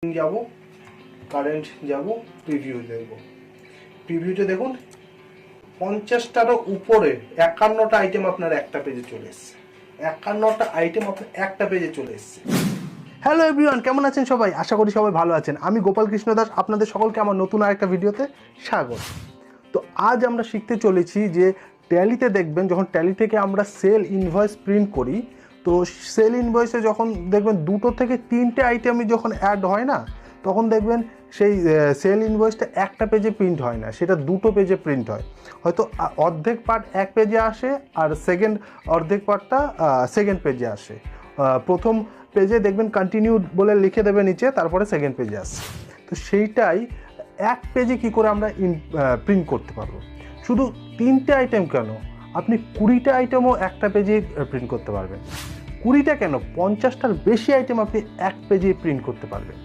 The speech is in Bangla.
যাব, কারেন্ট যাব, প্রিভিউ দেখব। প্রিভিউতে দেখুন 50টার উপরে 51টা আইটেম আপনার একটা পেজে চলে এসছে। 51টা আইটেম আপনার একটা পেজে চলে এসছে। হ্যালো এভরিওয়ান, কেমন আছেন সবাই? আশা করি সবাই ভালো আছেন। আমি গোপাল কৃষ্ণ দাস, আপনাদের সকলকে আমার নতুন আরেকটা ভিডিওতে স্বাগত। তো আজ আমরা শিখতে চলেছি যে ট্যালিতে দেখবেন, যখন ট্যালি থেকে আমরা সেল ইনভয়েস প্রিন্ট করি, তো সেল ইনভয়েসে যখন দেখবেন 2 থেকে 3টে আইটেমই যখন অ্যাড হয় না, তখন দেখবেন সেই সেল ইনভয়েসটা একটা পেজে প্রিন্ট হয় না, সেটা 2টো পেজে প্রিন্ট হয়। হয়তো অর্ধেক পার্ট এক পেজে আসে আর অর্ধেক পার্টটা সেকেন্ড পেজে আসে। প্রথম পেজে দেখবেন কন্টিনিউ বলে লিখে দেবে নিচে, তারপরে সেকেন্ড পেজে আসছে। তো সেইটাই এক পেজে কি করে আমরা প্রিন্ট করতে পারবো। শুধু 3টে আইটেম কেন, আপনি 20টা আইটেমও একটা পেজে প্রিন্ট করতে পারবেন। 20টা কেন, 50টার বেশি আইটেম আপনি এক পেজে প্রিন্ট করতে পারবেন।